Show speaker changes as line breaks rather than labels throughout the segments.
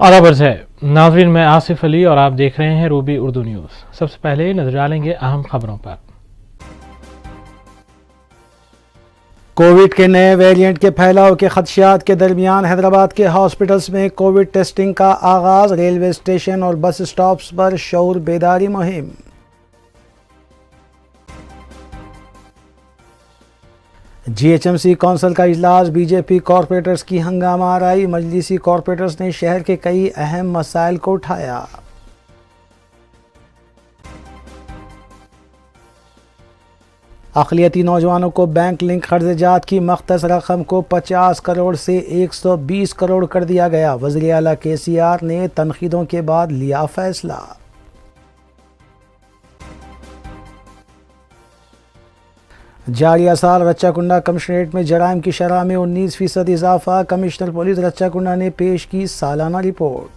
और अब अर्ज़ है नाज़रीन, मैं आसिफ अली और आप देख रहे हैं रूबी उर्दू न्यूज़। सबसे पहले नजर डालेंगे अहम खबरों पर।
कोविड के नए वेरिएंट के फैलाव के खदशात के दरमियान हैदराबाद के हॉस्पिटल्स में कोविड टेस्टिंग का आगाज। रेलवे स्टेशन और बस स्टॉप्स पर शऊर बेदारी मुहिम। जीएचएमसी कौंसिल का इजलास, बीजेपी कॉरपोरेटर्स की हंगामा आराई। मजलिसी कॉरपोरेटर्स ने शहर के कई अहम मसाइल को उठाया। अक़लियती नौजवानों को बैंक लिंक कर्ज़जात की मख्तस रकम को 50 करोड़ से 120 करोड़ कर दिया गया। वज़ीर आला KCR ने तनकीदों के बाद लिया फैसला। जारिया साल रच्चाकुंडा कमिश्नरेट में जराइम की शरह में 19% इजाफा। कमिश्नर पुलिस रच्चाकुंडा ने पेश की सालाना रिपोर्ट।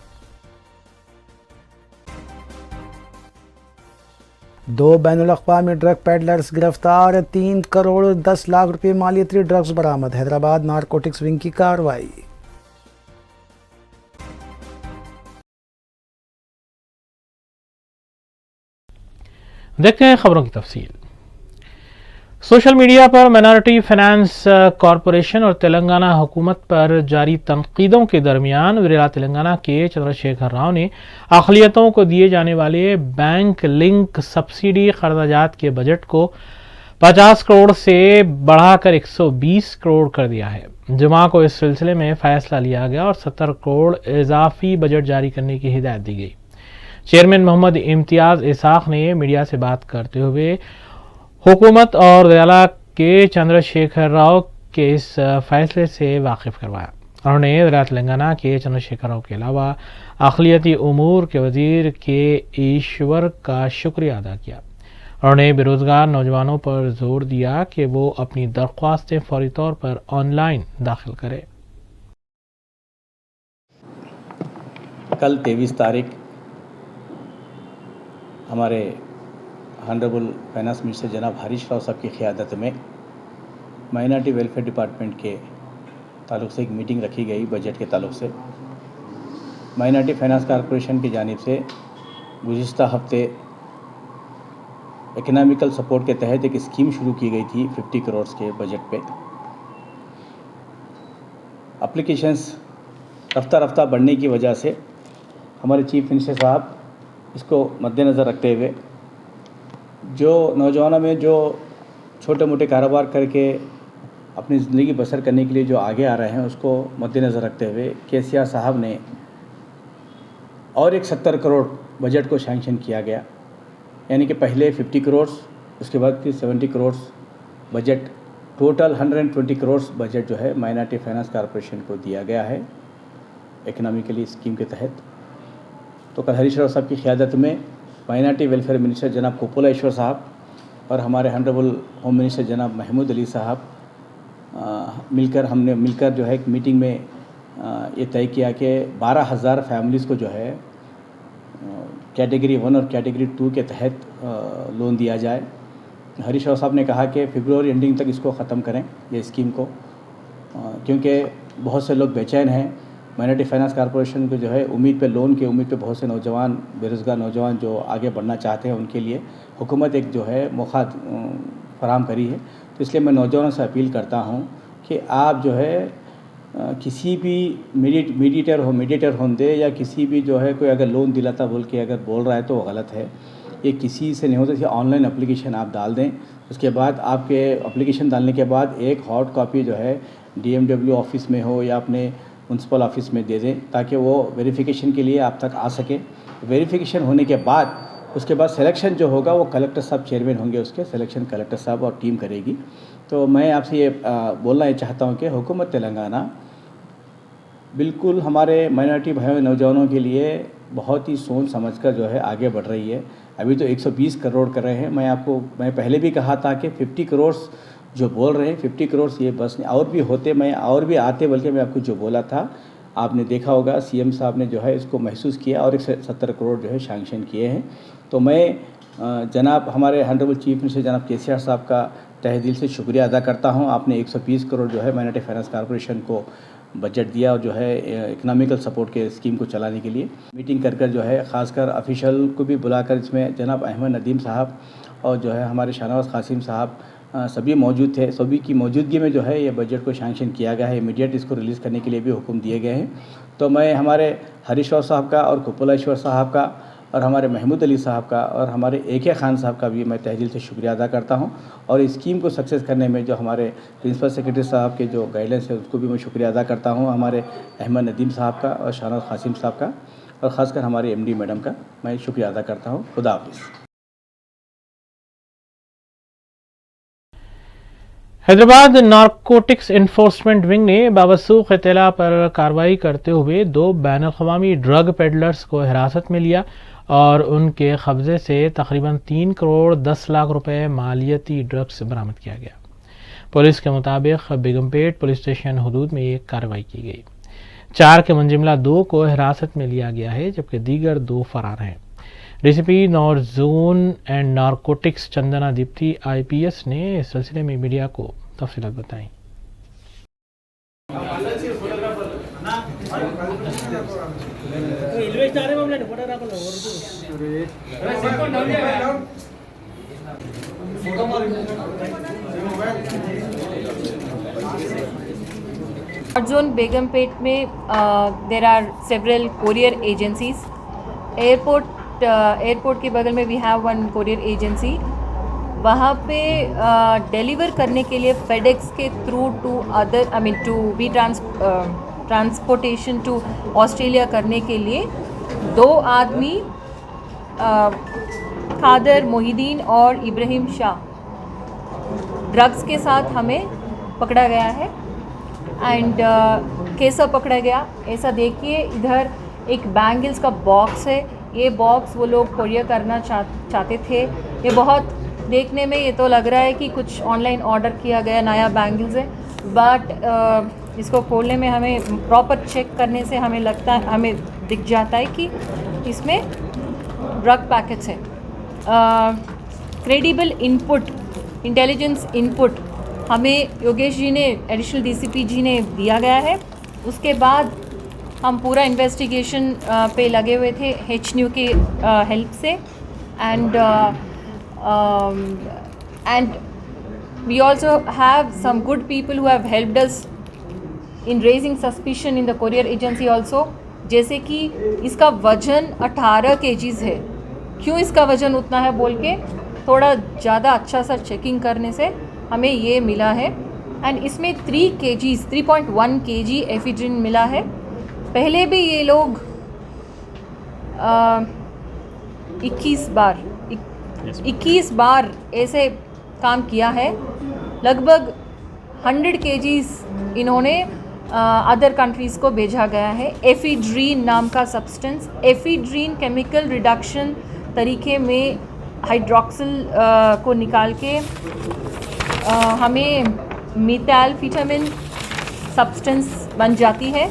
2 बैनुल-अक़वामी ड्रग पेडलर्स गिरफ्तार। 3 करोड़ 10 लाख रुपये मालियती ड्रग्स बरामद। हैदराबाद नारकोटिक्स विंग की कार्रवाई।
देखते हैं खबरों की तफसील। सोशल मीडिया पर माइनॉरिटी फाइनेंस कॉरपोरेशन और तेलंगाना हुकूमत पर जारी तनकीदों के दरमियान वज़ीर तेलंगाना के चंद्रशेखर राव ने अक़लियतों को दिए जाने वाले बैंक लिंक सब्सिडी कर्ज़जात के बजट को 50 करोड़ से बढ़ाकर 120 करोड़ कर दिया है। जुमा को इस सिलसिले में फैसला लिया गया और 70 करोड़ इजाफी बजट जारी करने की हिदायत दी गई। चेयरमैन मोहम्मद इम्तियाज़ इसाक ने मीडिया से बात करते हुए हुकूमत और ज़िला के चंद्रशेखर राव के इस फैसले से वाकिफ करवाया। उन्होंने ज़िला तेलंगाना के चंद्रशेखर राव के अलावा अक़लियती उमूर के वज़ीर के ईश्वर का शुक्रिया अदा किया। उन्होंने बेरोज़गार नौजवानों पर जोर दिया कि वो अपनी दरख्वास्तें फौरी तौर पर ऑनलाइन दाखिल करें।
कल 23 तारीख हमारे ऑनरेबल फाइनेंस मिनिस्टर जनाब हरीश राव साहब की क़यादत में माइनॉरिटी वेलफेयर डिपार्टमेंट के ताल्लुक़ से एक मीटिंग रखी गई। बजट के ताल्लुक़ से माइनॉरिटी फाइनेंस कॉरपोरेशन की जानिब से गुज़िश्ता हफ्ते इकनॉमिकल सपोर्ट के तहत एक स्कीम शुरू की गई थी 50 करोड़ के बजट पे। एप्लीकेशंस रफ्ता रफ्ता बढ़ने की वजह से हमारे चीफ मिनिस्टर साहब इसको मद्देनज़र रखते हुए जो नौजवानों में जो छोटे मोटे कारोबार करके अपनी ज़िंदगी बसर करने के लिए जो आगे आ रहे हैं उसको मद्देनज़र रखते हुए KCR साहब ने और एक 70 करोड़ बजट को सैंक्शन किया गया। यानी कि पहले 50 करोड़, उसके बाद फिर 70 crore budget, total 120 crore budget जो है माइनॉरिटी फाइनेंस कॉरपोरेशन को दिया गया है इकनॉमिकली स्कीम के तहत। तो कल हरीश राव साहब की क़यादत में माइनॉरिटी वेलफेयर मिनिस्टर जनाब कोपोला ईश्वर साहब और हमारे ऑनरेबल होम मिनिस्टर जनाब महमूद अली साहब हमने मिलकर जो है एक मीटिंग में ये तय किया कि 12,000 फैमिलीज़ को जो है कैटेगरी 1 और कैटेगरी 2 के तहत लोन दिया जाए। हरीश राव साहब ने कहा कि फरवरी एंडिंग तक इसको ख़त्म करें ये स्कीम को, क्योंकि बहुत से लोग बेचैन हैं। माइनॉरिटी फाइनेंस कॉरपोरेशन को जो है उम्मीद पे उम्मीद पे बहुत से नौजवान, बेरोज़गार नौजवान जो आगे बढ़ना चाहते हैं उनके लिए हुकूमत एक जो है मौका फराहम करी है। तो इसलिए मैं नौजवानों से अपील करता हूँ कि आप जो है किसी भी मीडिएटर होंदे या किसी भी जो है कोई अगर लोन दिलाता बोल के अगर बोल रहा है तो वो गलत है। ये किसी से नहीं होता। इसे ऑनलाइन एप्लीकेशन आप डाल दें, उसके बाद आपके एप्लीकेशन डालने के बाद एक हॉट कॉपी जो है DMW ऑफिस में हो या अपने म्यूनसिपल ऑफिस में दे दें ताकि वो वेरिफिकेशन के लिए आप तक आ सके। वेरिफिकेशन होने के बाद उसके बाद सिलेक्शन जो होगा वो कलेक्टर साहब चेयरमैन होंगे, उसके सिलेक्शन कलेक्टर साहब और टीम करेगी। तो मैं आपसे ये बोलना ये चाहता हूँ कि हुकूमत तेलंगाना बिल्कुल हमारे माइनॉरिटी भाइयों नौजवानों के लिए बहुत ही सोच समझ कर जो है आगे बढ़ रही है। अभी तो 120 करोड़ कर रहे हैं। मैं पहले भी कहा था कि 50 करोड़ जो बोल रहे हैं 50 करोड़ ये बस नहीं, और भी होते और भी आते, बल्कि मैं आपको जो बोला था आपने देखा होगा CM साहब ने जो है इसको महसूस किया और 170 करोड़ जो है सैंक्शन किए हैं। तो मैं जनाब हमारे ऑनरेबल चीफ मिनिस्टर जनाब KCR साहब का तहे दिल से शुक्रिया अदा करता हूं। आपने 120 करोड़ जो है माइनॉरिटी फाइनेंस कॉरपोरेशन को बजट दिया और जो है इकोनॉमिकल सपोर्ट के स्कीम को चलाने के लिए मीटिंग कर जो है ख़ासकर ऑफिशियल को भी बुलाकर इसमें जनाब अहमद नदीम साहब और जो है हमारे शाहनवाज कासिम साहब सभी मौजूद थे। सभी की मौजूदगी में जो है ये बजट को सैंक्शन किया गया है। इमीडिएट इसको रिलीज़ करने के लिए भी हुक्म दिए गए हैं। तो मैं हमारे हरीश राव साहब का और कुपलेश्वर साहब का और हमारे महमूद अली साहब का और हमारे AK खान साहब का भी मैं तहे दिल से शुक्रिया अदा करता हूं। और इस स्कीम को सक्सेस करने में जो हमारे प्रिंसिपल सेक्रेटरी साहब के जो गाइडेंस है उसको भी मैं शुक्रिया अदा करता हूं, हमारे अहमद नदीम साहब का और शाहनवाज कासिम साहब का और ख़ासकर हमारे MD मैडम का मैं शुक्रिया अदा करता हूँ। खुदा हाफिज़।
हैदराबाद नारकोटिक्स इन्फोर्समेंट विंग ने बावसूख इत्तला पर कार्रवाई करते हुए 2 बैनुल-अक़वामी ड्रग पेडलर्स को हिरासत में लिया और उनके कब्जे से तकरीबन 3 करोड़ 10 लाख रुपए मालियती ड्रग्स बरामद किया गया। पुलिस के मुताबिक बेगमपेट पुलिस स्टेशन हदूद में ये कार्रवाई की गई। 4 के मंजिमला 2 को हिरासत में लिया गया है जबकि दीगर 2 फरार हैं। DCP north zone and narcotics Chandana Deepthi IPS ने इस सिलसिले में मीडिया को तफसीलात बताई।
जोन बेगमपेट में there are several courier agencies. Airport के बगल में we have one courier agency. वहाँ पे डिलीवर करने के लिए फेडेक्स के through to other to be transportation to Australia करने के लिए 2 आदमी खादर मोहिदीन और इब्राहिम शाह ड्रग्स के साथ हमें पकड़ा गया है। एंड कैसा पकड़ा गया ऐसा देखिए, इधर एक बैंगल्स का बॉक्स है। ये बॉक्स वो लोग कोरियर करना चाहते थे। ये बहुत देखने में ये तो लग रहा है कि कुछ ऑनलाइन ऑर्डर किया गया नया बैंगल्स है, बट इसको खोलने में हमें प्रॉपर चेक करने से हमें लगता है, हमें दिख जाता है कि इसमें ड्रग पैकेट्स हैं। क्रेडिबल इनपुट, इंटेलिजेंस इनपुट हमें योगेश जी ने, एडिशनल DCP जी ने दिया गया है। उसके बाद हम पूरा इन्वेस्टिगेशन पे लगे हुए थे HNU के हेल्प से। And we also have some good people who have helped us in raising suspicion in the courier agency also। जैसे कि इसका वज़न 18 kgs है। क्यों इसका वज़न उतना है बोल के थोड़ा ज़्यादा अच्छा सा चेकिंग करने से हमें ये मिला है। एंड इसमें 3.1 kg एफिड्रिन मिला है। पहले भी ये लोग 21 बार ऐसे काम किया है। लगभग 100 kgs इन्होंने अदर कंट्रीज़ को भेजा गया है। एफिड्रीन नाम का सब्सटेंस, एफिड्रीन केमिकल रिडक्शन तरीके में हाइड्रोक्सिल को निकाल के हमें मिथाइलफिटामिन सब्सटेंस बन जाती है।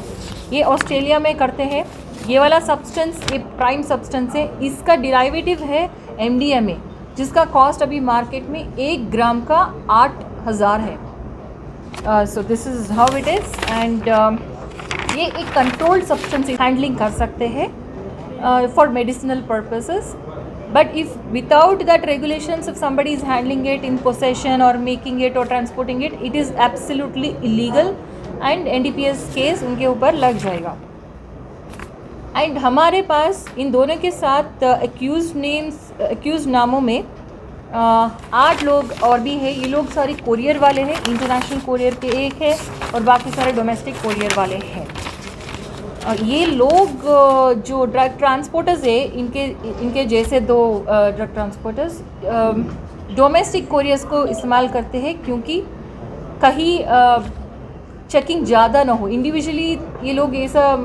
ये ऑस्ट्रेलिया में करते हैं। ये वाला सब्सटेंस ये प्राइम सब्सटेंस है। इसका डिराइवेटिव है MDMA, जिसका कॉस्ट अभी मार्केट में 1 ग्राम का 8,000 है। So this is how it is. And ये एक कंट्रोल्ड सब्सटेंस हैंडलिंग कर सकते हैं for medicinal purposes. But if without that regulations, if somebody is handling it in possession or making it or transporting it, it is absolutely illegal and NDPS case उनके ऊपर लग जाएगा। And हमारे पास इन दोनों के साथ एक्यूज नामों में 8 लोग और भी है। ये लोग सारे कोरियर वाले हैं। इंटरनेशनल कोरियर के एक है और बाकी सारे डोमेस्टिक कोरियर वाले हैं। ये लोग जो ड्रग ट्रांसपोर्टर्स है, इनके जैसे 2 ड्रग ट्रांसपोर्टर्स डोमेस्टिक कोरियर्स को इस्तेमाल करते हैं, क्योंकि कहीं चेकिंग ज़्यादा ना हो। इंडिविजुअली ये लोग ऐसा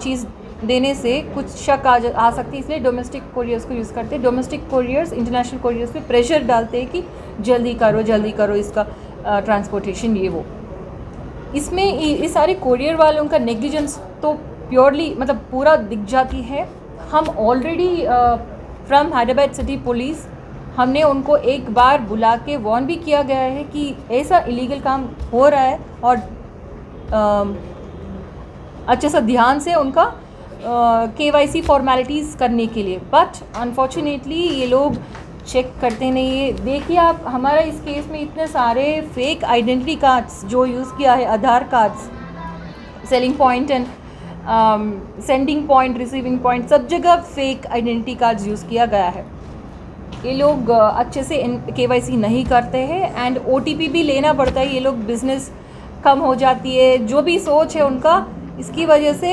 चीज़ देने से कुछ शक आ सकती है, इसलिए डोमेस्टिक कोरियर्स को यूज़ करते हैं। डोमेस्टिक कोरियर्स इंटरनेशनल कोरियर्स पे प्रेशर डालते हैं कि जल्दी करो इसका ट्रांसपोर्टेशन ये वो। इसमें ये सारे कोरियर वालों का नेग्लिजेंस तो प्योरली मतलब पूरा दिख जाती है। हम already from Hyderabad city police हमने उनको एक बार बुला के वार्न भी किया गया है कि ऐसा इलीगल काम हो रहा है और अच्छे से ध्यान से उनका KYC फॉर्मेलिटीज़ करने के लिए, बट अनफॉर्चुनेटली ये लोग चेक करते नहीं है। देखिए आप, हमारा इस केस में इतने सारे फेक आइडेंटिटी कार्ड्स जो यूज़ किया है, Aadhaar cards, selling point and sending point, receiving point, सब जगह फेक आइडेंटिटी कार्ड्स यूज़ किया गया है। ये लोग अच्छे से KYC नहीं करते हैं एंड OTP भी लेना पड़ता है। ये लोग बिजनेस कम हो जाती है, जो भी सोच है उनका, इसकी वजह से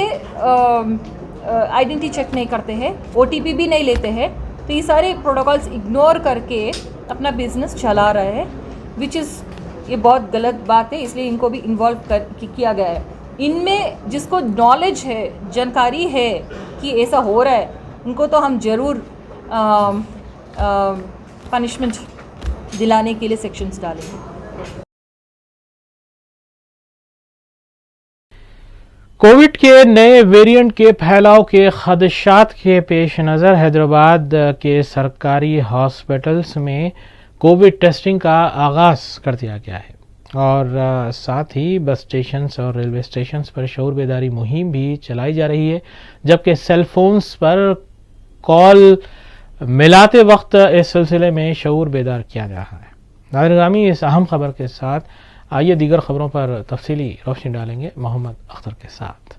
आइडेंटिटी चेक नहीं करते हैं, OTP भी नहीं लेते हैं। तो ये सारे प्रोटोकॉल्स इग्नोर करके अपना बिजनेस चला रहे हैं, विच इज़ ये बहुत गलत बात है। इसलिए इनको भी इन्वॉल्व किया गया है। इनमें जिसको नॉलेज है, जानकारी है कि ऐसा हो रहा है, उनको तो हम ज़रूर पनिशमेंट दिलाने के लिए सेक्शंस डालेंगे।
कोविड के नए वेरिएंट के फैलाव के खदशात के पेश नज़र हैदराबाद के सरकारी हॉस्पिटल्स में कोविड टेस्टिंग का आगाज़ कर दिया गया है और साथ ही बस स्टेशंस और रेलवे स्टेशंस पर शऊर बेदारी मुहिम भी चलाई जा रही है, जबकि सेल फोन्स पर कॉल मिलाते वक्त इस सिलसिले में शऊर बेदार किया जा रहा है। नाज़रीन, इस अहम खबर के साथ आइए दीगर खबरों पर तफसीली रोशनी डालेंगे मोहम्मद अख्तर के साथ।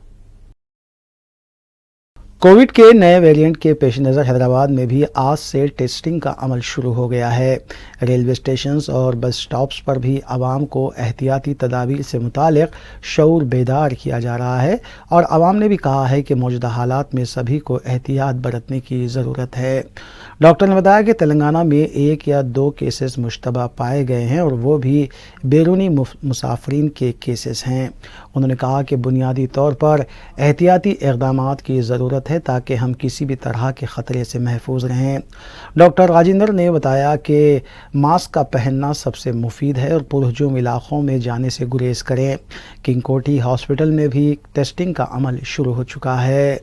कोविड के नए वेरिएंट के पेश नज़र हैदराबाद में भी आज से टेस्टिंग का अमल शुरू हो गया है। रेलवे स्टेशंस और बस स्टॉप्स पर भी आवाम को एहतियाती तदाबीर से मुतालिक शऊर बेदार किया जा रहा है और आवाम ने भी कहा है कि मौजूदा हालात में सभी को एहतियात बरतने की ज़रूरत है। डॉक्टर ने बताया कि तेलंगाना में 1 या 2 केसेस मुश्तबा पाए गए हैं और वो भी बैरूनी मुसाफरीन के केसेस हैं। उन्होंने कहा कि बुनियादी तौर पर एहतियाती इक़दामात की ज़रूरत है ताकि हम किसी भी तरह के ख़तरे से महफूज रहें। डॉक्टर राजेंद्र ने बताया कि मास्क का पहनना सबसे मुफीद है और पुरहजूम इलाक़ों में जाने से गुरेज करें। किंग कोठी हॉस्पिटल में भी टेस्टिंग का अमल शुरू हो चुका है।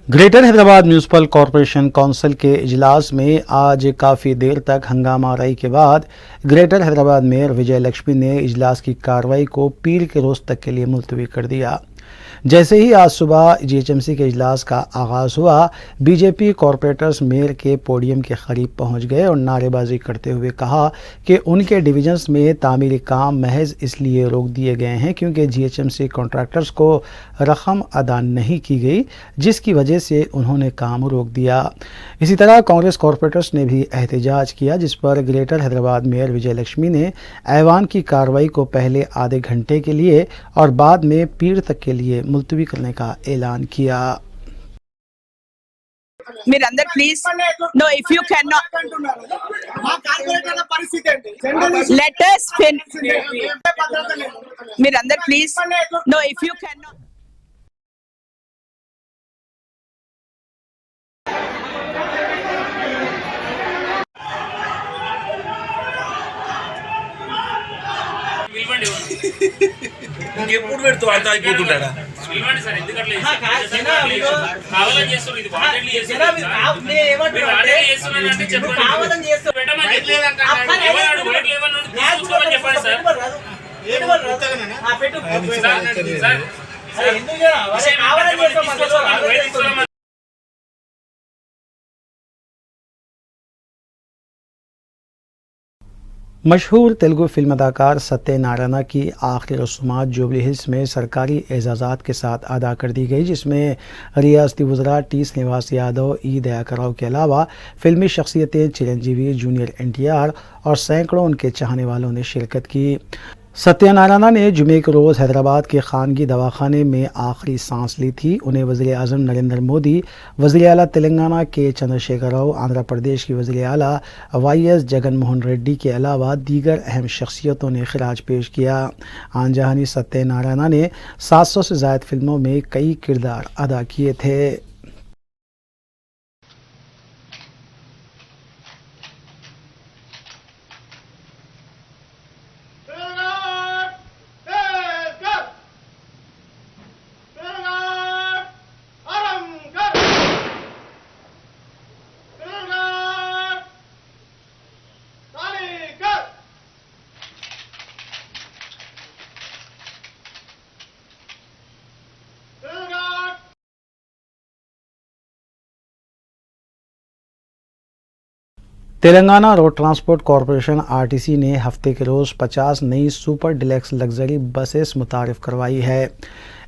Greater Hyderabad municipal corporation council के इजलास में आज काफ़ी देर तक हंगामा आराई के बाद ग्रेटर हैदराबाद मेयर विजय लक्ष्मी ने इजलास की कार्रवाई को पीर के रोज़ तक के लिए मुलतवी कर दिया। जैसे ही आज सुबह GHMC के इजलास का आगाज़ हुआ, बीजेपी कॉरपोरेटर्स मेयर के पोडियम के करीब पहुंच गए और नारेबाजी करते हुए कहा कि उनके डिवीजन्स में तामीरी काम महज इसलिए रोक दिए गए हैं क्योंकि GHMC कॉन्ट्रैक्टर्स को रकम अदा नहीं की गई, जिसकी वजह से उन्होंने काम रोक दिया। इसी तरह कांग्रेस कॉरपोरेटर्स ने भी एहतजाज किया, जिस पर ग्रेटर हैदराबाद मेयर विजय लक्ष्मी ने ऐवान की कार्रवाई को पहले आधे घंटे के लिए और बाद में पीर तक के लिए मुलतवी करने का ऐलान किया।
మీరందరూ please know if you can not let us మీరందరూ please know if you can not
ఎప్పుడు పెడుతూ అంత అయిపోతుంటాడా
मशहूर तेलुगु फिल्म अदाकार सत्यनारायण की आखिरी रसूमात जुबली हिल्स में सरकारी एजाज़ात के साथ अदा कर दी गई, जिसमें रियासती वज़रा टी श्रीनिवास यादव, ई दयाकर राव के अलावा फिल्मी शख्सियतें चिरंजीवी, जूनियर एनटीआर और सैकड़ों उनके चाहने वालों ने शिरकत की। सत्यनारायण ने जुमे के रोज़ हैदराबाद के खानगी दवाखाने में आखिरी सांस ली थी। उन्हें वज़ीर आज़म नरेंद्र मोदी, वज़ीर आला तेलंगाना के चंद्रशेखर राव, आंध्र प्रदेश की वज़ीर आला वाईएस जगन मोहन रेड्डी के अलावा दीगर अहम शख्सियतों ने खिराज पेश किया। आनजहानी सत्यनारायण ने 700 से ज़ायद फिल्मों में कई किरदार अदा किए थे। Telangana road transport corporation RTC ने हफ्ते के रोज़ 50 नई सुपर डिलक्स लग्जरी बसेस मुतारिफ करवाई है।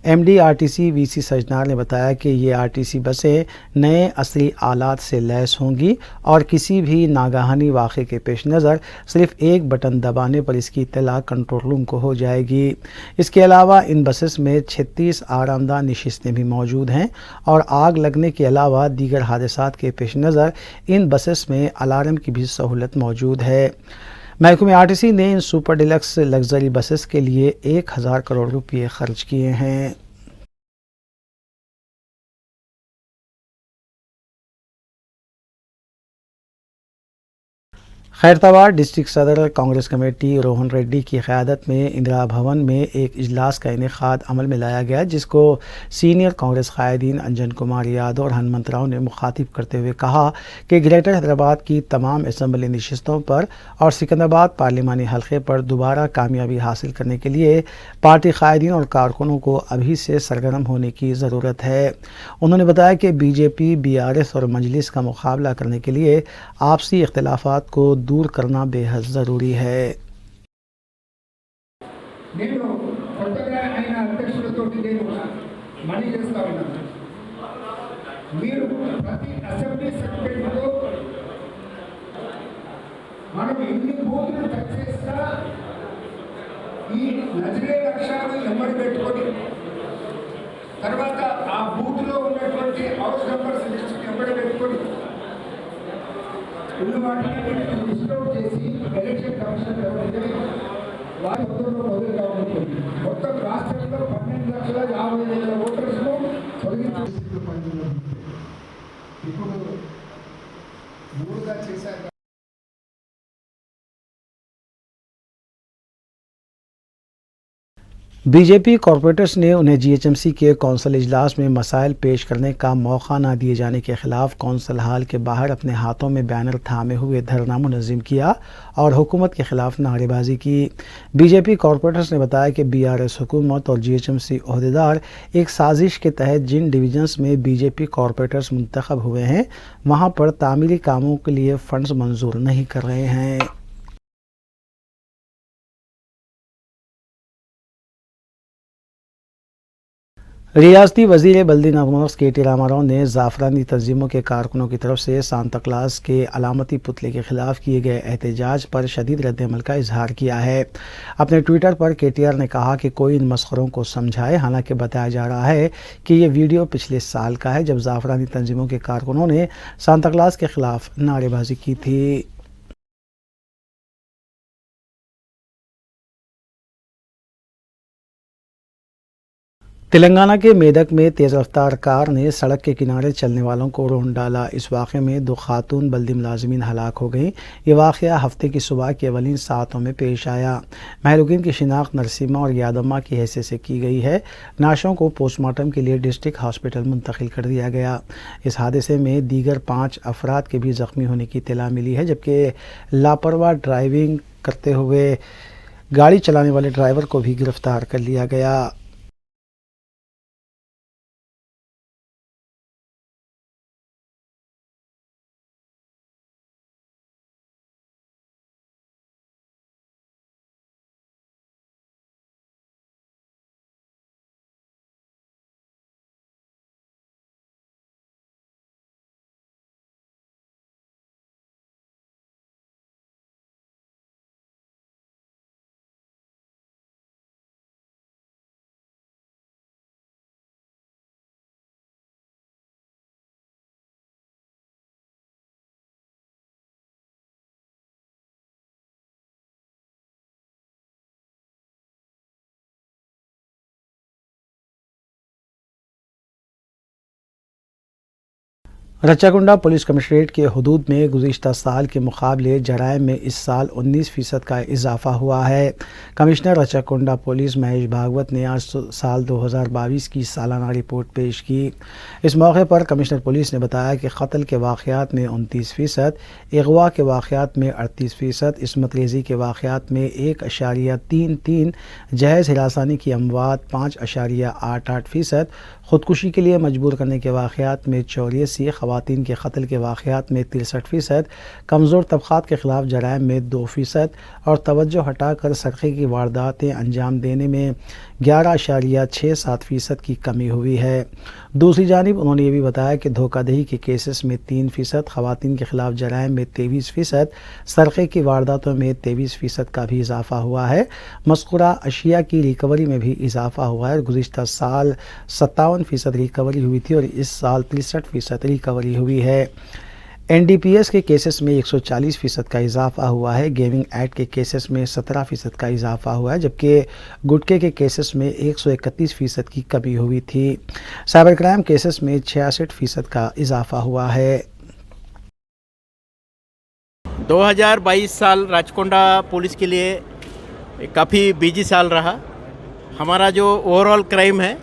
एमडी आरटीसी वीसी सजनार ने बताया कि ये आरटीसी बसें नए असली आलात से लैस होंगी और किसी भी नागहानी वाक़े के पेश नज़र सिर्फ एक बटन दबाने पर इसकी इत्तला कंट्रोल रूम को हो जाएगी। इसके अलावा इन बसेस में 36 आरामदा नशिस्तें भी मौजूद हैं और आग लगने के अलावा दीगर हादसात के पेश नज़र इन बसेस में अलार्म की भी सहूलत मौजूद है। महकमे आरटीसी ने इन सुपर डिलक्स लग्जरी बसेस के लिए 1000 करोड़ रुपये खर्च किए हैं। खैरतबाद डिस्ट्रिक्ट सदर कांग्रेस कमेटी रोहन रेड्डी की क़यादत में इंदिरा भवन में एक इजलास का इनेकाद अमल में लाया गया, जिसको सीनियर कांग्रेस कायदीन अंजन कुमार यादव और हनुमंत राव ने मुखातिब करते हुए कहा कि ग्रेटर हैदराबाद की तमाम असम्बली नशिस्तों पर और सिकंदराबाद पार्लिमानी हल्के पर दोबारा कामयाबी हासिल करने के लिए पार्टी कायदीन और कारकुनों को अभी से सरगर्म होने की ज़रूरत है। उन्होंने बताया कि बीजेपी, बीआरएस और मजलिस का मुकाबला करने के लिए आपसी इख्तिलाफात को दूर करना बेहद ज़रूरी है।
నేను కొత్తగా అయిన అధ్యక్షులతో నేను మనీ చేస్తా ఉన్నాను. మీరు ప్రతి అసెంబ్లీ సెగ్మెంట్లో మనం ఎన్ని బూతులు టచ్ చేసినా ఈ నజరే లక్ష్యాలు ఎమ్మడి పెట్టుకొని తర్వాత ఆ బూత్లో ఉన్నటువంటి హౌస్ మెంబర్స్ లిస్ట్ ఎమ్మడి పెట్టుకొని ఉన్న వాటిని డిస్కౌంట్ చేసి ఎలక్షన్ కమిషన్ ఎవరైతే వారి మొత్తంలో మొదలు కావనుకుంది. మొత్తం రాష్ట్రంలో 12,50,000 ఓటర్స్ను తొలగించి ఇప్పుడు మూడుగా చేశారు.
बीजेपी कॉरपोरेटर्स ने उन्हें जीएचएमसी के कौंसल इजलास में मसाइल पेश करने का मौका न दिए जाने के खिलाफ कौंसल हाल के बाहर अपने हाथों में बैनर थामे हुए धरना मुनज़्ज़म किया और हुकूमत के खिलाफ नारेबाजी की। बीजेपी कॉरपोरेटर्स ने बताया कि बीआरएस हुकूमत और जीएचएमसी ओहदेदार एक साजिश के तहत जिन डिवीजन्स में बीजेपी कॉरपोरेटर्स मुंतखब हुए हैं वहाँ पर तामीरी कामों के लिए फंड्स मंजूर नहीं कर रहे हैं। रियासती वज़ीर बल्दी नगमोस के टी रामाराव ने ज़ाफ़रानी तंजीमों के कारकुनों की तरफ से सांता क्लास के अलामती पुतले के खिलाफ किए गए एहतजाज पर शदीद रद्दअमल का इजहार किया है। अपने ट्विटर पर केटीआर ने कहा कि कोई इन मस्खरों को समझाए। हालांकि बताया जा रहा है कि ये वीडियो पिछले साल का है, जब ज़ाफ़रानी तंजीमों के कारकुनों ने सांता क्लास के खिलाफ नारेबाजी की थी। तेलंगाना के मेदक में तेज़ रफ्तार कार ने सड़क के किनारे चलने वालों को रोन डाला। इस वाक़े में 2 खातून बल्दी मुलाजिमीन हलाक हो गई। ये वाक़या हफ्ते की सुबह के अवलिन सातों में पेश आया। महलूकीन की शिनाख्त नरसिम्मा और यादम्मा की हैसियत से की गई है। नाशों को पोस्टमार्टम के लिए डिस्ट्रिक्ट हॉस्पिटल मुंतकिल कर दिया गया। इस हादसे में दीगर 5 अफराद के भी ज़ख्मी होने की इत्तला मिली है, जबकि लापरवाह ड्राइविंग करते हुए गाड़ी चलाने वाले ड्राइवर को भी गिरफ्तार कर लिया गया। रच्चाकुंडा पुलिस कमिश्नरेट के हदूद में गुज़िश्ता साल के मुकाबले जराइम में इस साल 19% का इजाफा हुआ है। कमिश्नर रच्चाकुंडा पुलिस महेश भागवत ने आज साल 2022 की सालाना रिपोर्ट पेश की। इस मौके पर कमिश्नर पुलिस ने बताया कि कत्ल के वाक़यात में 29%, अगवा के वाक़यात में 38%, इस्मत रेज़ी के वाक़यात में 1.33, जहेज़ हिरासानी की अमवात 5.88%, ख़ुदकुशी के लिए मजबूर करने के वाक़यात में 84, ख़वातीन के कत्ल के वाक़यात में 63%, कमज़ोर तबक़ात के ख़िलाफ़ जराइम में 2% और तवज्जो हटाकर सरक़े की वारदातें अंजाम देने में 11.67% की कमी हुई है। दूसरी जानिब उन्होंने ये भी बताया कि धोखाधड़ी के केसेस में 3%, ख़वातीन के ख़िलाफ़ जराइम में 23%, सरक़े की वारदातों में 23% का भी इजाफ़ा हुआ है। मज़कूरा अशिया की रिकवरी में भी इजाफ़ा हुआ है। गुज़िश्ता साल 57% रिकवरी हुई थी और इस साल 63% रिकवरी हुई है। NDPS के केसेस में 140% का इजाफा हुआ है। गेमिंग एक्ट के केसेस में 17% का इजाफा हुआ है, जबकि गुटखे के केसेस में 131% की कमी हुई थी। साइबर क्राइम केसेस में 66% का इजाफा हुआ है।
2022 साल राचकोंडा पुलिस के लिए काफ़ी बिजी साल रहा। हमारा जो ओवरऑल क्राइम है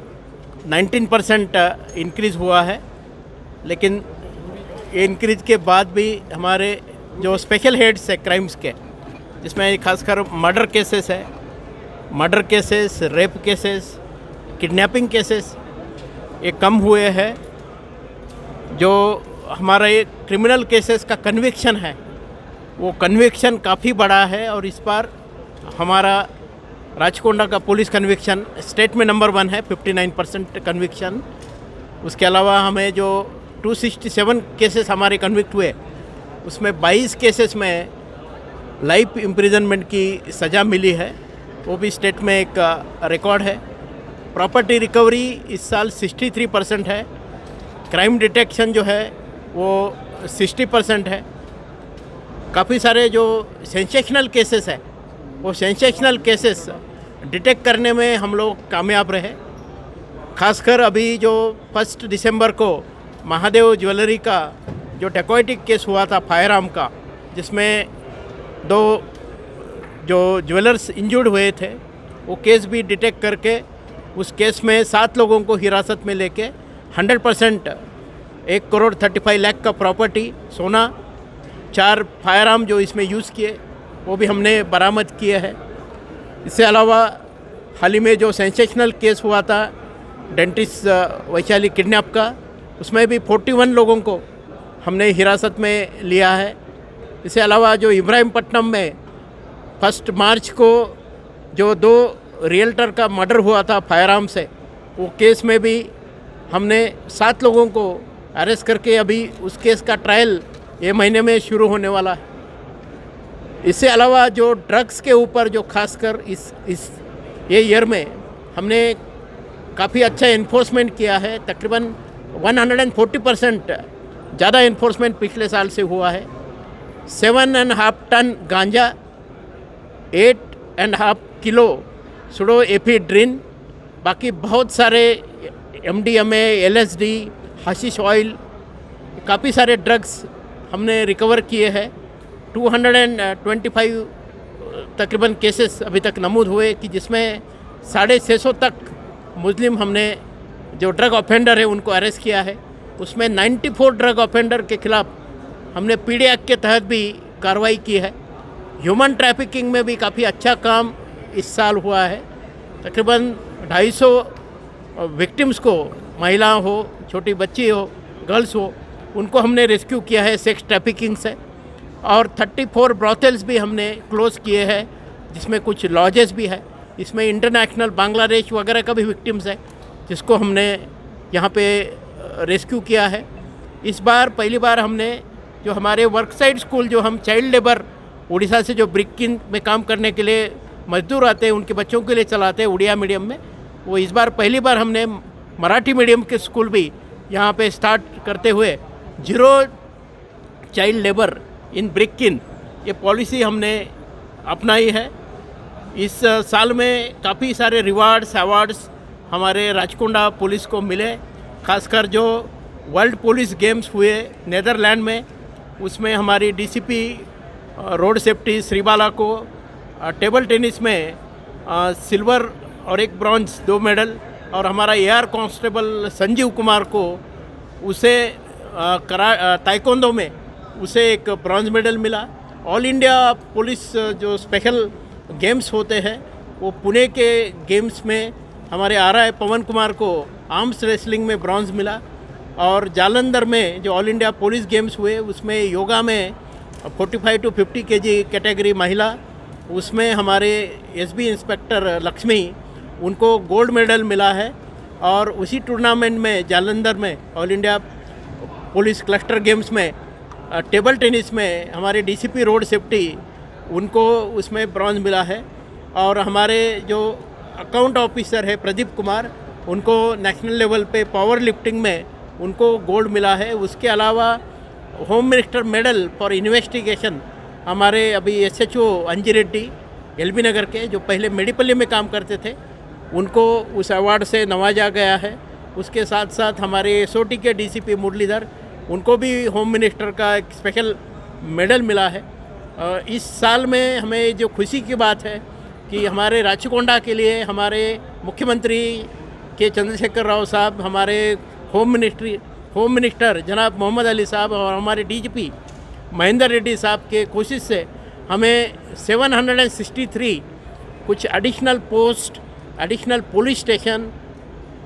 19% इंक्रीज़ हुआ है, लेकिन इंक्रीज के बाद भी हमारे जो स्पेशल हेड्स है क्राइम्स के, जिसमें खासकर मर्डर केसेस है, murder cases, rape cases, kidnapping cases ये कम हुए हैं। जो हमारा ये क्रिमिनल केसेस का कन्विक्शन है वो कन्विक्शन काफ़ी बड़ा है और इस बार हमारा राचकोंडा का पुलिस कन्विक्शन स्टेट में नंबर 1 है, 59% कन्विक्शन। उसके अलावा हमें जो 267 केसेस हमारे कन्विक्ट हुए उसमें 22 केसेस में लाइफ इम्प्रिजनमेंट की सज़ा मिली है, वो भी स्टेट में एक रिकॉर्ड है। प्रॉपर्टी रिकवरी इस साल 63% है। क्राइम डिटेक्शन जो है वो 60% है। काफ़ी सारे जो सेंसेशनल केसेस है वो सेंसेशनल केसेस डिटेक्ट करने में हम लोग कामयाब रहे। खासकर अभी जो 1 दिसंबर को महादेव ज्वेलरी का जो डेकोइटिक केस हुआ था फायर आर्म का, जिसमें 2 जो ज्वेलर्स इंजर्ड हुए थे, वो केस भी डिटेक्ट करके उस केस में 7 लोगों को हिरासत में लेके 100% 1.35 करोड़ का प्रॉपर्टी, सोना, 4 फायर आर्म जो इसमें यूज़ किए वो भी हमने बरामद किए हैं। इससे अलावा हाल ही में जो सेंसेशनल केस हुआ था डेंटिस्ट वैशाली किडनैप का, उसमें भी 41 लोगों को हमने हिरासत में लिया है। इसके अलावा जो इब्राहिमपट्टनम में 1 मार्च को जो 2 रियल्टर का मर्डर हुआ था फायर आर्म से, वो केस में भी हमने 7 लोगों को अरेस्ट करके अभी उस केस का ट्रायल ये महीने में शुरू होने वाला है। इससे अलावा जो ड्रग्स के ऊपर जो खासकर इस ये ईयर में हमने काफ़ी अच्छा इन्फोर्समेंट किया है। तकरीबन 140% ज़्यादा इन्फोर्समेंट पिछले साल से हुआ है। 7.5 टन गांजा, 8.5 किलो सुडो एफिड्रिन, बाकी बहुत सारे MDMA, LSD, हशीश ऑयल, काफ़ी सारे ड्रग्स हमने रिकवर किए हैं। 225 तकरीबन केसेस अभी तक नमूद हुए कि जिसमें 650 तक मुस्लिम हमने जो ड्रग ऑफेंडर है उनको अरेस्ट किया है। उसमें 94 ड्रग ऑफेंडर के खिलाफ हमने PD एक्ट के तहत भी कार्रवाई की है। ह्यूमन ट्रैफिकिंग में भी काफ़ी अच्छा काम इस साल हुआ है। तकरीबन 250 विक्टिम्स को, महिला हो, छोटी बच्ची हो, गर्ल्स हो, उनको हमने रेस्क्यू किया है सेक्स ट्रैफिकिंग से। और 34 ब्रॉथल्स भी हमने क्लोज़ किए हैं, जिसमें कुछ लॉजेस भी है। इसमें इंटरनेशनल, बांग्लादेश वगैरह का भी विक्टिम्स है जिसको हमने यहाँ पे रेस्क्यू किया है। इस बार पहली बार हमने जो हमारे वर्क साइड स्कूल, जो हम चाइल्ड लेबर उड़ीसा से जो ब्रिकिंग में काम करने के लिए मजदूर आते हैं उनके बच्चों के लिए चलाते हैं उड़िया मीडियम में, वो इस बार पहली बार हमने मराठी मीडियम के स्कूल भी यहाँ पे स्टार्ट करते हुए 0 चाइल्ड लेबर इन ब्रिकिन ये पॉलिसी हमने अपनाई है। इस साल में काफ़ी सारे रिवार्ड्स, अवार्ड्स हमारे राचकोंडा पुलिस को मिले। खासकर जो वर्ल्ड पुलिस गेम्स हुए नेदरलैंड में, उसमें हमारी डीसीपी रोड सेफ्टी श्रीबाला को टेबल टेनिस में सिल्वर और एक ब्रॉन्ज 2 मेडल, और हमारा एआर कांस्टेबल संजीव कुमार को उसे ताइक्वांडो में उसे एक ब्रॉन्ज मेडल मिला। ऑल इंडिया पुलिस जो स्पेशल गेम्स होते हैं वो पुणे के गेम्स में हमारे आरआई पवन कुमार को आर्म्स रेसलिंग में ब्रॉन्ज मिला, और जालंधर में जो ऑल इंडिया पुलिस गेम्स हुए उसमें योगा में 45 to 50 kg कैटेगरी महिला, उसमें हमारे एसबी इंस्पेक्टर लक्ष्मी उनको गोल्ड मेडल मिला है। और उसी टूर्नामेंट में जालंधर में all India police cluster games में टेबल टेनिस में हमारे डीसीपी रोड सेफ्टी उनको उसमें ब्रॉन्ज मिला है। और हमारे जो अकाउंट ऑफिसर है प्रदीप कुमार, उनको नेशनल लेवल पे पावर लिफ्टिंग में उनको गोल्ड मिला है। उसके अलावा home minister medal for investigation हमारे अभी एसएचओ अंजी रेड्डी एलबी नगर के, जो पहले मेडिपल्ली में काम करते थे, उनको उस अवार्ड से नवाजा गया है। उसके साथ साथ हमारे एसओटी के डीसीपी मुरलीधर, उनको भी होम मिनिस्टर का एक स्पेशल मेडल मिला है। इस साल में हमें जो खुशी की बात है कि हमारे राचकोंडा के लिए हमारे मुख्यमंत्री के चंद्रशेखर राव साहब, हमारे होम मिनिस्टर जनाब मोहम्मद अली साहब और हमारे डीजीपी महेंद्र रेड्डी साहब के कोशिश से हमें 763 कुछ additional post, additional police station,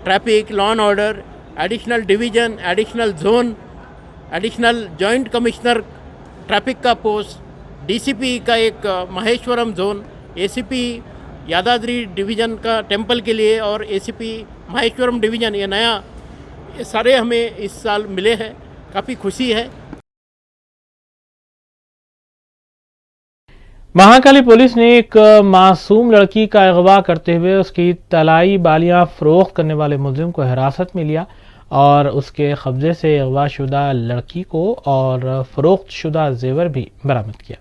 traffic, law and order, additional division, additional zone, additional joint commissioner traffic का पोस्ट, डीसीपी का एक Maheshwaram zone, ACP Yadadri division का टेंपल के लिए और एसीपी महेश्वरम डिवीज़न, ये नया, ये सारे हमें इस साल मिले हैं। काफ़ी खुशी है।
महाकाली पुलिस ने एक मासूम लड़की का अगवा करते हुए उसकी तलाई बालियां फरोख्त करने वाले मुलजिम को हिरासत में लिया और उसके कब्जे से अगवा शुदा लड़की को और फरोख्त शुदा जेवर भी बरामद किया।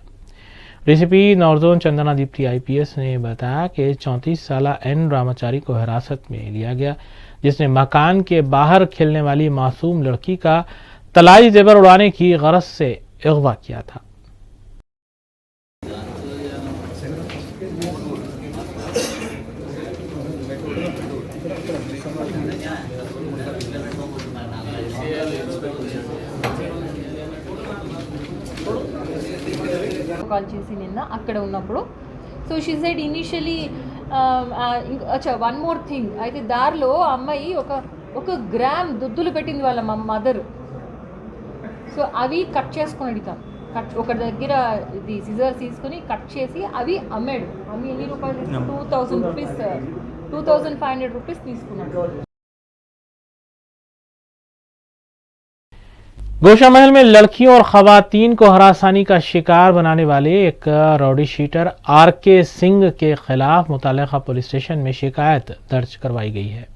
DCP northern Chandana Deepthi IPS ने बताया कि 34 साला एन रामाचारी को हिरासत में लिया गया, जिसने मकान के बाहर खेलने वाली मासूम लड़की का तलाई जेवर उड़ाने की गरज से अगवा किया था।
కాల్ చేసి నిన్న అక్కడ ఉన్నప్పుడు సో షీ సెడ్ ఇనిషియలీ అచ్చా వన్ మోర్ థింగ్ అయితే దారిలో అమ్మాయి ఒక గ్రామ్ దుద్దులు పెట్టింది వాళ్ళ మదర్. సో అవి కట్ చేసుకొని అడిగాం, ఒక దగ్గర ఇది సిజర్స్ తీసుకొని కట్ చేసి అవి అమ్మాడు. అమ్మి ఎన్ని రూపాయలు 2000 రూపీస్ 2500 రూపీస్ తీసుకున్నాడు.
गोशा महल में लड़कियों और खवातीन को हरासानी का शिकार बनाने वाले एक रॉडी शीटर आरके सिंह के खिलाफ मुताल्लिका पुलिस स्टेशन में शिकायत दर्ज करवाई गई है।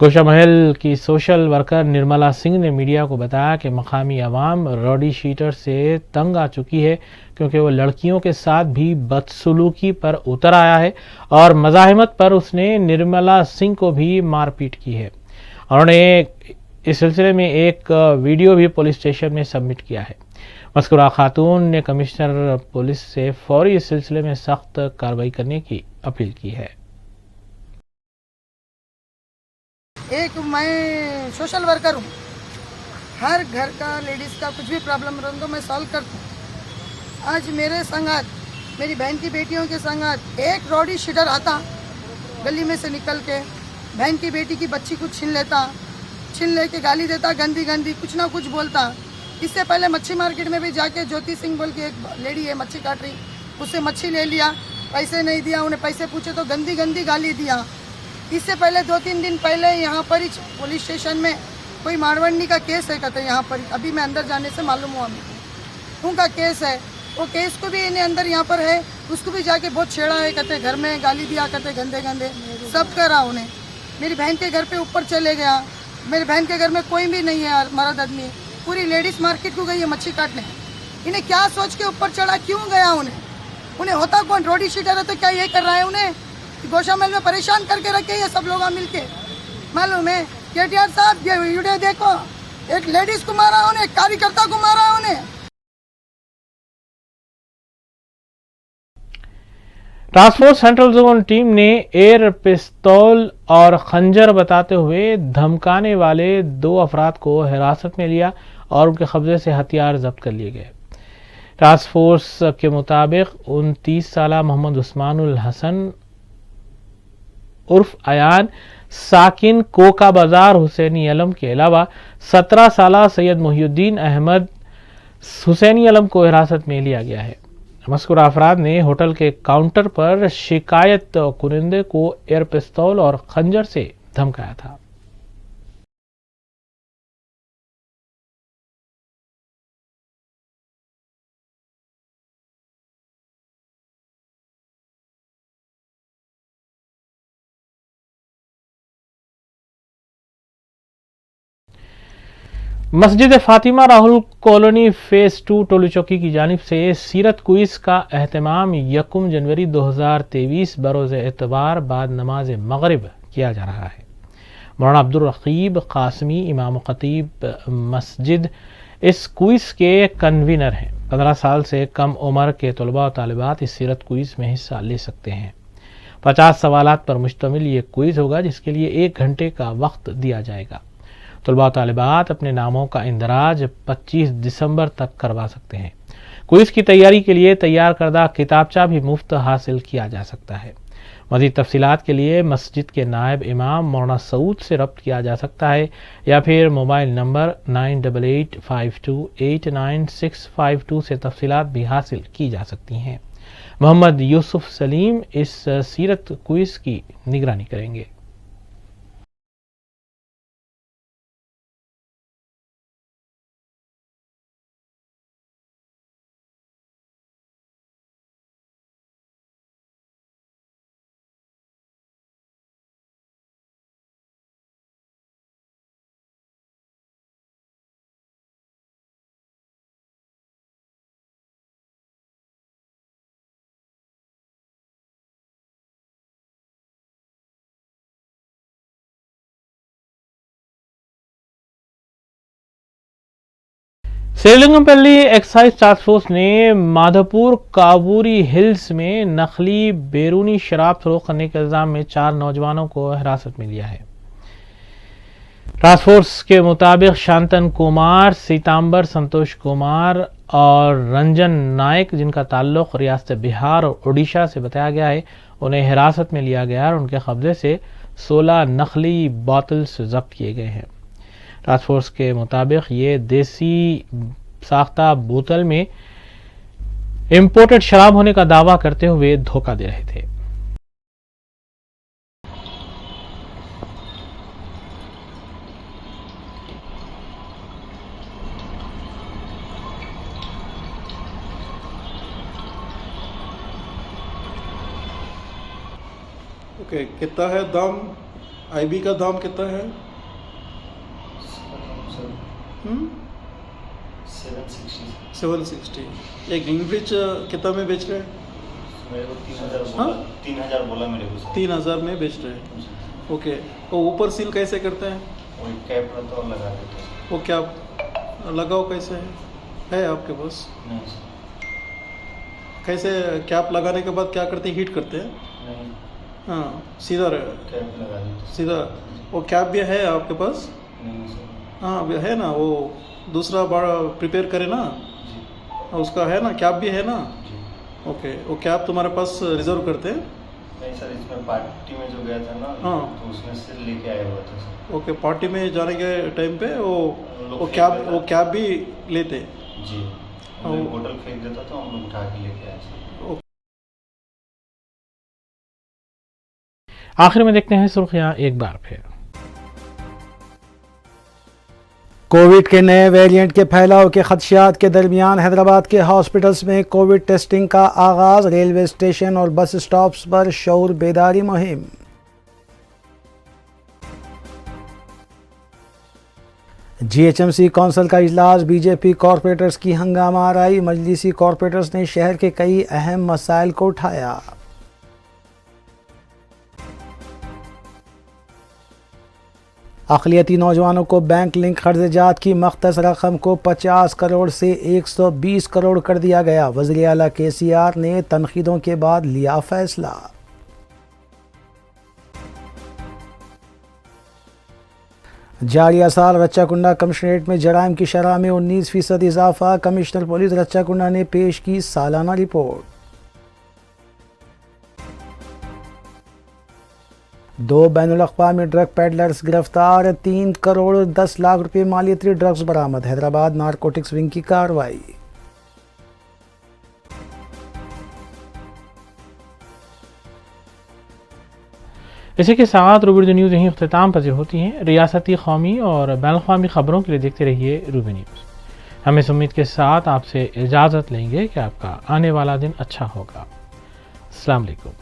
गोशा महल की सोशल वर्कर निर्मला सिंह ने मीडिया को बताया कि मकामी अवाम रॉडी शीटर से तंग आ चुकी है, क्योंकि वो लड़कियों के साथ भी बदसलूकी पर उतर आया है और मज़ाहिमत पर उसने निर्मला सिंह को भी मारपीट की है। उन्होंने इस सिलसिले में एक वीडियो भी पुलिस स्टेशन में सबमिट किया है। मज़कूरा खातून ने कमिश्नर पुलिस से फौरी इस सिलसिले में सख्त कार्रवाई करने की अपील की है।
एक मैं सोशल वर्कर हूँ, हर घर का लेडीज़ का कुछ भी प्रॉब्लम रहा तो मैं सॉल्व करता हूँ। आज मेरे संगात, मेरी बहन की बेटियों के संगात एक रॉडी शीटर आता, गली में से निकल के बहन की बेटी की बच्ची को छीन लेके गाली देता, गंदी गंदी कुछ ना कुछ बोलता। इससे पहले मच्छी मार्केट में भी जाके ज्योति सिंह बोल के एक लेडी है मच्छी काट रही, उससे मच्छी ले लिया, पैसे नहीं दिया, उन्हें पैसे पूछे तो गंदी गंदी गाली दिया। इससे पहले 2-3 दिन पहले यहाँ पर ही पुलिस स्टेशन में कोई मारवाड़ी का केस है कहते यहाँ पर, अभी मैं अंदर जाने से मालूम हुआ मेरे को उनका केस है। वो केस को भी इन्हें अंदर यहाँ पर है, उसको भी जाके बहुत छेड़ा है, कहते घर में गाली दिया, कहते गंदे गंदे सब करा उन्हें। मेरी बहन के घर पे ऊपर चले गया, मेरी बहन के घर में कोई भी नहीं है मर्द आदमी, पूरी लेडीज मार्केट को गई है मच्छी काटने। इन्हें क्या सोच के ऊपर चढ़ा, क्यों गया उन्हें होता कौन? रोडी शीटर है तो क्या ये कर रहा है उन्हें? गोशा महल में परेशान करके रखे ये सब लोग मिल के। मालूम है केटीआर साहब, ये वीडियो देखो, एक लेडीज को मारा उन्हें, एक कार्यकर्ता को मारा उन्हें।
Task force central zone team ने एयर पिस्तौल और खंजर बताते हुए धमकाने वाले 2 अफराद को हिरासत में लिया और उनके कब्जे से हथियार जब्त कर लिए गए। टास्क फोर्स के मुताबिक 29 साल मोहम्मद उस्मानुल हसन उर्फ अयान साकिन कोका बाजार हुसैनी अलम के अलावा 17 साल सैयद मोहिउद्दीन अहमद हुसैनी अलम को हिरासत में लिया गया है। मज़कूरा अफराद ने होटल के काउंटर पर शिकायत कुनिंदे को एयर पिस्तौल और खंजर से धमकाया था। मस्जिद फातिमा राहुल कॉलोनी फेज 2 टोली चौकी की जानिब से सीरत क्विज का एहतमाम 1 जनवरी 2023 बरोज़ एतवार बाद नमाज मगरिब किया जा रहा है। मौलाना अब्दुल रकीब कासमी इमाम खतीब मस्जिद इस क्विज के कन्वीनर हैं। 15 साल से कम उम्र के तलबा और तालिबात इस सीरत क्विज में हिस्सा ले सकते हैं। 50 सवालात पर मुश्तमिल ये क्विज होगा, जिसके लिए 1 घंटे का वक्त दिया जाएगा। तलबा तालिबात अपने नामों का इंदराज 25 दिसंबर तक करवा सकते हैं। क्विज की तैयारी के लिए तैयार करदा किताबचा भी मुफ्त हासिल किया जा सकता है। मज़ीद तफसीलात के लिए मस्जिद के नायब इमाम मौलाना सऊद से रब्त किया जा सकता है या फिर मोबाइल नंबर 9885289652 से तफसीलात भी हासिल की जा सकती हैं। मोहम्मद यूसुफ सलीम इस सीरत क्विज की निगरानी करेंगे। सेलिंगमपल्ली एक्साइज टास्क फोर्स ने माधोपुर काबूरी हिल्स में नकली बैरूनी शराब फरोख्त करने के इल्जाम में 4 नौजवानों को हिरासत में लिया है। टास्क फोर्स के मुताबिक शांतन कुमार, सीतांबर संतोष कुमार और रंजन नायक, जिनका ताल्लुक रियासत बिहार और उड़ीसा से बताया गया है, उन्हें हिरासत में लिया गया और उनके कब्जे से 16 नकली बोतल्स जब्त किए गए हैं। टास्क फोर्स के मुताबिक ये देसी साख्ता बोतल में इंपोर्टेड शराब होने का दावा करते हुए धोखा दे रहे थे।
ओके, कितना है दाम? आईबी का दाम कितना है? 760। एक ग्रीनविच कितना में बेच रहे हैं?
मेरे को 3000 बोला मेरे को।
3000 में बेच रहे हैं। ओके, वो ऊपर सील कैसे करते हैं?
वो कैप रहता है लगा देते हैं।
वो कैप लगाओ कैसे है आपके पास?
नहीं।
कैसे कैप लगाने के बाद क्या करते हैं? हीट करते हैं?
नहीं।
हाँ, सीधा
कैप लगा देते
सीधा। वो कैप भी है आपके पास?
नहीं सर।
हाँ है ना, वो दूसरा बार प्रिपेयर करे ना जी। उसका है ना, कैप भी है ना
जी।
ओके, वो कैप तुम्हारे पास रिजर्व करते हैं?
नहीं सर, इसमें पार्टी में जो गया था ना,
हाँ,
तो उसमें से लेके आया हुआ था सर।
ओके, पार्टी में जाने के टाइम पे वो कैप भी लेते
जी। बोतल फेंक देता तो हम लोग उठा के लेके आए सर।
आखिर में देखते हैं सुर्खियां एक बार फिर।
कोविड के नए वेरिएंट के फैलाव के खदशात के दरमियान हैदराबाद के हॉस्पिटल्स में कोविड टेस्टिंग का आगाज़। रेलवे स्टेशन और बस स्टॉप्स पर शऊर बेदारी मुहिम। जीएचएमसी कौंसिल का इजलास, बीजेपी कॉरपोरेटर्स की हंगामा आराई। मजलिसी कॉरपोरेटर्स ने शहर के कई अहम मसाइल को उठाया। अक़लियती नौजवानों को बैंक लिंक कर्ज़जात की मख्तस रकम को 50 करोड़ से 120 करोड़ कर दिया गया। वज़ीर आला KCR ने तनकीदों के बाद लिया फैसला। जारिया साल रच्चाकुंडा कमिश्नरेट में जराइम की शरह में 19% इजाफा। कमिश्नर पुलिस रच्चाकुंडा ने पेश की सालाना रिपोर्ट। 2 बैनुल-अक़वामी ड्रग पेडलर्स गिरफ्तार। 3 करोड़ 10 लाख रुपये मालियती ड्रग्स बरामद। हैदराबाद नारकोटिक्स विंग की कार्रवाई।
इसी के साथ रूबी न्यूज़ यहीं अख्ताम पज़ीर होती हैं। रियासती, कौमी और बैनुल-अक़वामी ख़बरों के लिए देखते रहिए रूबी न्यूज़। हम इस उम्मीद के साथ आपसे इजाज़त लेंगे कि आपका आने वाला दिन अच्छा होगा। अस्सलाम वालेकुम।